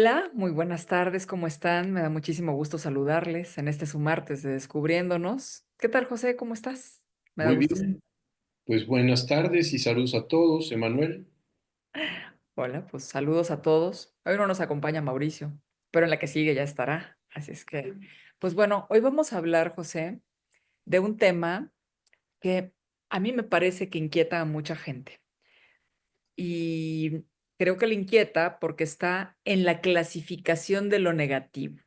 Hola, muy buenas tardes, ¿cómo están? Me da muchísimo gusto saludarles en este su martes de Descubriéndonos. ¿Qué tal, José? ¿Cómo estás? Me da Muy gusto. bien, pues buenas tardes y saludos a todos, Emanuel. Hola, pues saludos a todos. Hoy no nos acompaña Mauricio, pero en la que sigue ya estará. Así es que, pues bueno, hoy vamos a hablar, José, de un tema que a mí me parece que inquieta a mucha gente. Y creo que le inquieta porque está en la clasificación de lo negativo.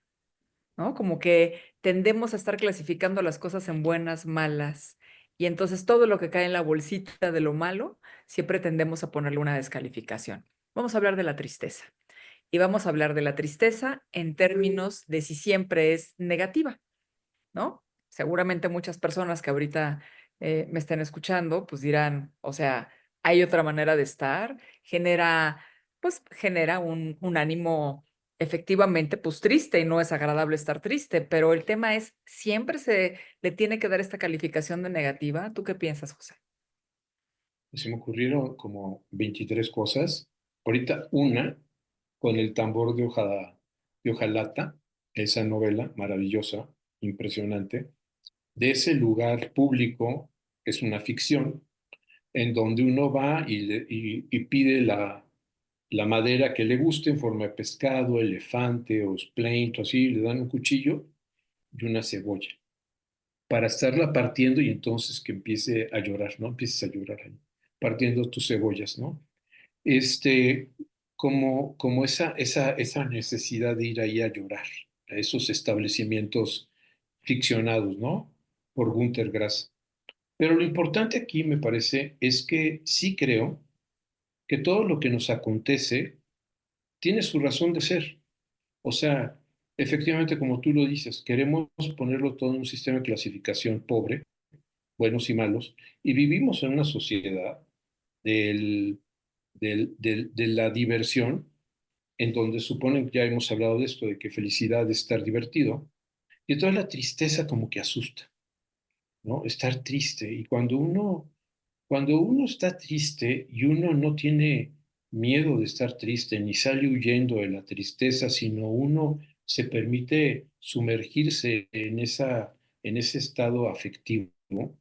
¿No? Como que tendemos a estar clasificando las cosas en buenas, malas, y entonces todo lo que cae en la bolsita de lo malo, siempre tendemos a ponerle una descalificación. Vamos a hablar de la tristeza, y vamos a hablar de la tristeza en términos de si siempre es negativa, ¿no? Seguramente muchas personas que ahorita me estén escuchando, pues dirán, o sea, hay otra manera de estar, genera un ánimo efectivamente, pues triste y no es agradable estar triste, pero el tema es, ¿siempre se le tiene que dar esta calificación de negativa? ¿Tú qué piensas, José? Se me ocurrieron como 23 cosas. Ahorita una, con el tambor de hojalata, esa novela maravillosa, impresionante, de ese lugar público, es una ficción, en donde uno va y pide la madera que le guste en forma de pescado, elefante o plain, así, le dan un cuchillo y una cebolla, para estarla partiendo y entonces que empiece a llorar, ¿no? Empieces a llorar ahí, partiendo tus cebollas, ¿no? Este, como esa necesidad de ir ahí a llorar, a esos establecimientos ficcionados, ¿no? Por Günter Grass. Pero lo importante aquí, me parece, es que sí creo que todo lo que nos acontece tiene su razón de ser. O sea, efectivamente, como tú lo dices, queremos ponerlo todo en un sistema de clasificación pobre, buenos y malos, y vivimos en una sociedad del, de la diversión, en donde suponen, ya hemos hablado de esto, de que felicidad es estar divertido, y toda la tristeza como que asusta, ¿no? Estar triste. Y cuando uno está triste y uno no tiene miedo de estar triste, ni sale huyendo de la tristeza, sino uno se permite sumergirse en ese estado afectivo, ¿no?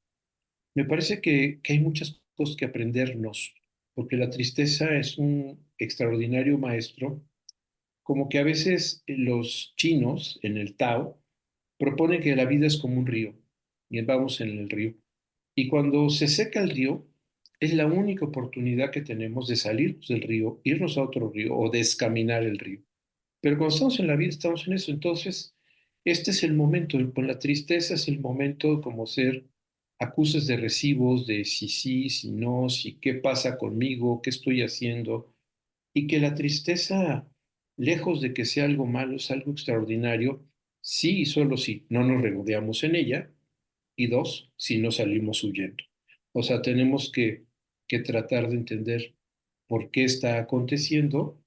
Me parece que hay muchas cosas que aprendernos, porque la tristeza es un extraordinario maestro, como que a veces los chinos en el Tao proponen que la vida es como un río, y vamos en el río. Y cuando se seca el río, es la única oportunidad que tenemos de salir del río, irnos a otro río o descaminar el río. Pero cuando estamos en la vida, estamos en eso. Entonces, este es el momento, con la tristeza es el momento como ser acuses de recibos, de si sí, si no, si qué pasa conmigo, qué estoy haciendo, y que la tristeza, lejos de que sea algo malo, es algo extraordinario, sí y solo si no nos regodeamos en ella, y dos, si no salimos huyendo. O sea, tenemos que tratar de entender por qué está aconteciendo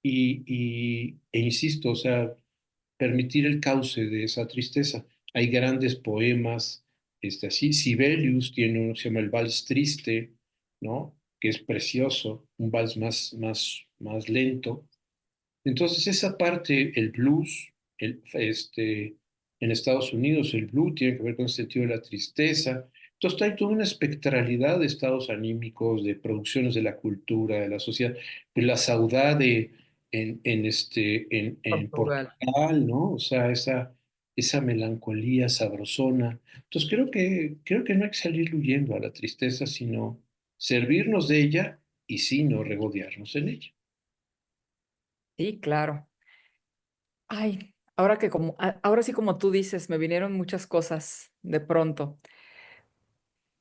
e insisto, o sea, permitir el cauce de esa tristeza. Hay grandes poemas, así, Sibelius tiene uno que se llama El Vals Triste, ¿no? Que es precioso, un vals más lento. Entonces, esa parte, el blues, en Estados Unidos, el blues tiene que ver con el sentido de la tristeza. Entonces, hay toda una espectralidad de estados anímicos, de producciones de la cultura, de la sociedad. Pues la saudade en Portugal. Portugal, ¿no? O sea, esa melancolía sabrosona. Entonces, creo que no hay que salir huyendo a la tristeza, sino servirnos de ella y sí, no regodearnos en ella. Sí, claro. Ay, ahora sí como tú dices, me vinieron muchas cosas de pronto.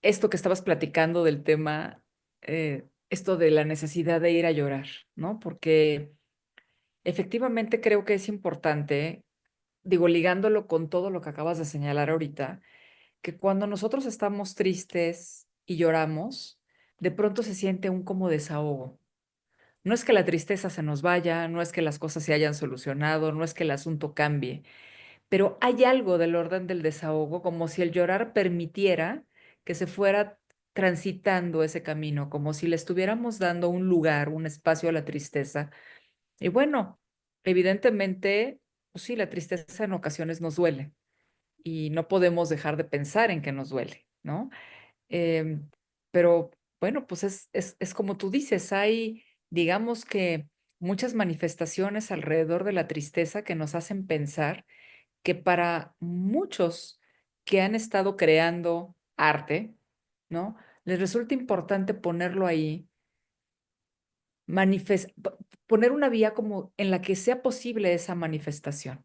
Esto que estabas platicando del tema, esto de la necesidad de ir a llorar, ¿no? Porque efectivamente creo que es importante, digo, ligándolo con todo lo que acabas de señalar ahorita, que cuando nosotros estamos tristes y lloramos, de pronto se siente un como desahogo. No es que la tristeza se nos vaya, no es que las cosas se hayan solucionado, no es que el asunto cambie, pero hay algo del orden del desahogo, como si el llorar permitiera que se fuera transitando ese camino, como si le estuviéramos dando un lugar, un espacio a la tristeza. Y bueno, evidentemente, pues sí, la tristeza en ocasiones nos duele y no podemos dejar de pensar en que nos duele, ¿no? Em, pero bueno, pues es como tú dices, hay, digamos que muchas manifestaciones alrededor de la tristeza que nos hacen pensar que para muchos que han estado creando arte, ¿no? Les resulta importante ponerlo ahí, poner una vía como en la que sea posible esa manifestación.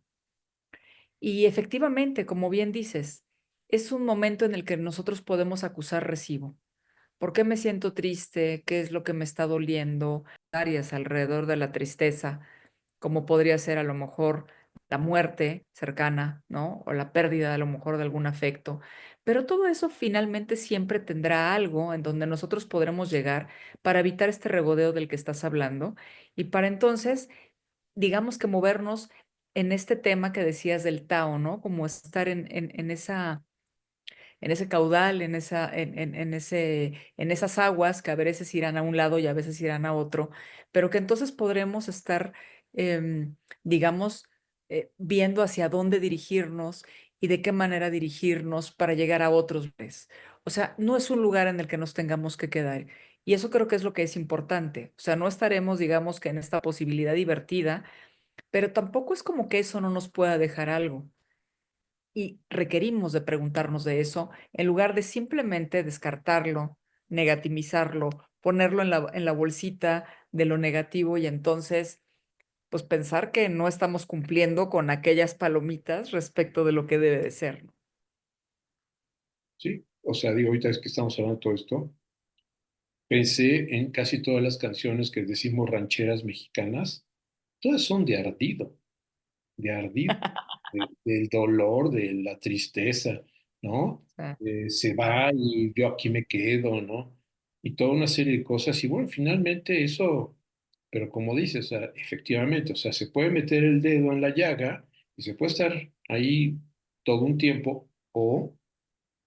Y efectivamente, como bien dices, es un momento en el que nosotros podemos acusar recibo. ¿Por qué me siento triste? ¿Qué es lo que me está doliendo? Áreas alrededor de la tristeza, como podría ser a lo mejor la muerte cercana, ¿no? O la pérdida a lo mejor de algún afecto. Pero todo eso finalmente siempre tendrá algo en donde nosotros podremos llegar para evitar este regodeo del que estás hablando y para entonces, digamos que movernos en este tema que decías del Tao, ¿no? Como estar en ese caudal, en esas aguas que a veces irán a un lado y a veces irán a otro, pero que entonces podremos estar, digamos, viendo hacia dónde dirigirnos y de qué manera dirigirnos para llegar a otros lugares. O sea, no es un lugar en el que nos tengamos que quedar. Y eso creo que es lo que es importante. O sea, no estaremos, digamos, que en esta posibilidad divertida, pero tampoco es como que eso no nos pueda dejar algo y requerimos de preguntarnos de eso en lugar de simplemente descartarlo, negativizarlo, ponerlo en la bolsita de lo negativo y entonces pues pensar que no estamos cumpliendo con aquellas palomitas respecto de lo que debe de ser, ¿no? Sí, o sea, digo, ahorita es que estamos hablando de todo esto, pensé en casi todas las canciones que decimos rancheras mexicanas, todas son de ardido, del dolor, de la tristeza, ¿no? Ah, Se claro, va y yo aquí me quedo, ¿no? Y toda una serie de cosas. Y bueno, finalmente eso, pero como dices, o sea, efectivamente, o sea, se puede meter el dedo en la llaga y se puede estar ahí todo un tiempo o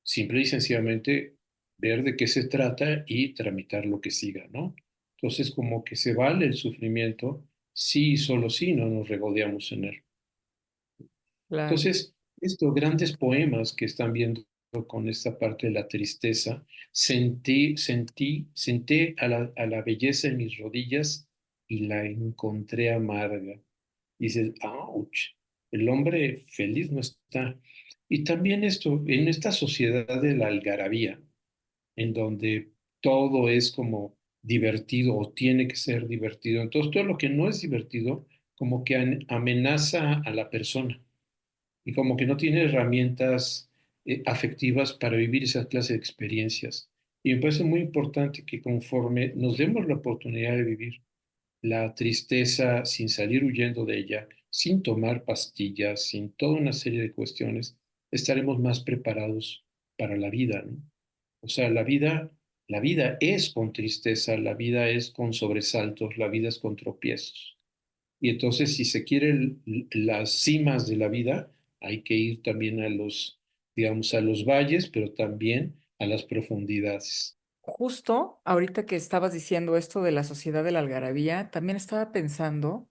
simple y sencillamente ver de qué se trata y tramitar lo que siga, ¿no? Entonces, como que se vale el sufrimiento, sí y solo sí no nos regodeamos en él. claro. Entonces, estos grandes poemas que están viendo con esta parte de la tristeza, senté a la belleza en mis rodillas y la encontré amarga. Y dices, ouch, el hombre feliz no está. Y también esto, en esta sociedad de la algarabía, en donde todo es como divertido o tiene que ser divertido, entonces todo lo que no es divertido como que amenaza a la persona y como que no tiene herramientas afectivas para vivir esa clase de experiencias. Y me parece muy importante que conforme nos demos la oportunidad de vivir la tristeza sin salir huyendo de ella, sin tomar pastillas, sin toda una serie de cuestiones, estaremos más preparados para la vida, ¿no? O sea, la vida es con tristeza, la vida es con sobresaltos, la vida es con tropiezos. Y entonces, si se quieren las cimas de la vida, hay que ir también a los, digamos, a los valles, pero también a las profundidades. Justo ahorita que estabas diciendo esto de la sociedad de la algarabía, también estaba pensando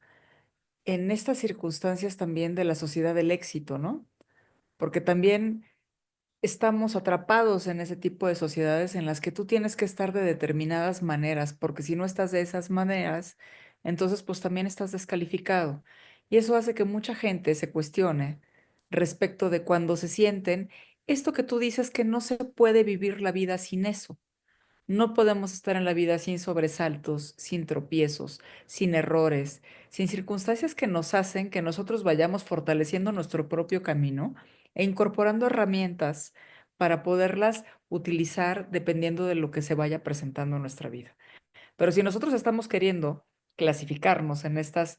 en estas circunstancias también de la sociedad del éxito, ¿no? Porque también estamos atrapados en ese tipo de sociedades en las que tú tienes que estar de determinadas maneras, porque si no estás de esas maneras, entonces pues también estás descalificado. Y eso hace que mucha gente se cuestione respecto de cuando se sienten esto que tú dices que no se puede vivir la vida sin eso. No podemos estar en la vida sin sobresaltos, sin tropiezos, sin errores, sin circunstancias que nos hacen que nosotros vayamos fortaleciendo nuestro propio camino e incorporando herramientas para poderlas utilizar dependiendo de lo que se vaya presentando en nuestra vida. Pero si nosotros estamos queriendo clasificarnos en estos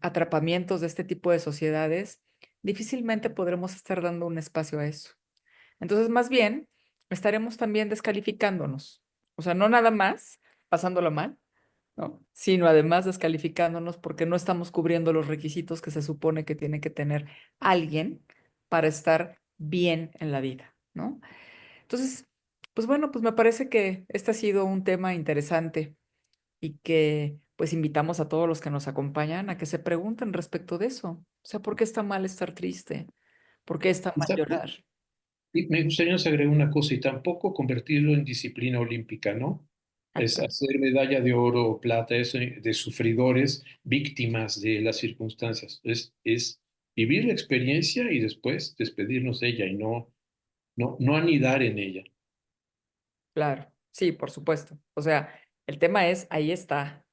atrapamientos de este tipo de sociedades, difícilmente podremos estar dando un espacio a eso. Entonces, más bien, estaremos también descalificándonos. O sea, no nada más pasándolo mal, ¿no? Sino además descalificándonos porque no estamos cubriendo los requisitos que se supone que tiene que tener alguien para estar bien en la vida, ¿no? Entonces, pues bueno, pues me parece que este ha sido un tema interesante y que pues invitamos a todos los que nos acompañan a que se pregunten respecto de eso. O sea, ¿por qué está mal estar triste? ¿Por qué está mal llorar? Y me gustaría nos agregar una cosa y tampoco convertirlo en disciplina olímpica, ¿no? Es Exacto. hacer medalla de oro o plata eso, de sufridores, víctimas de las circunstancias. Es vivir la experiencia y después despedirnos de ella y no anidar en ella. Claro, sí, por supuesto. O sea, el tema es, ahí está,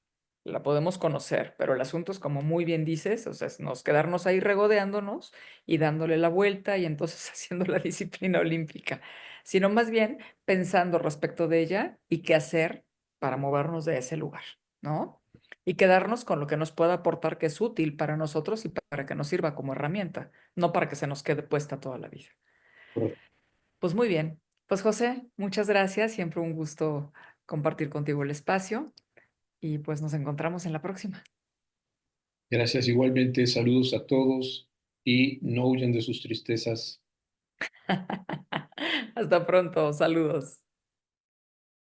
la podemos conocer, pero el asunto es como muy bien dices, o sea, es nos quedarnos ahí regodeándonos y dándole la vuelta y entonces haciendo la disciplina olímpica, sino más bien pensando respecto de ella y qué hacer para movernos de ese lugar, ¿no? Y quedarnos con lo que nos pueda aportar que es útil para nosotros y para que nos sirva como herramienta, no para que se nos quede puesta toda la vida. Pues muy bien. Pues José, muchas gracias. Siempre un gusto compartir contigo el espacio y pues nos encontramos en la próxima. Gracias igualmente, saludos a todos y no huyan de sus tristezas. Hasta pronto. Saludos.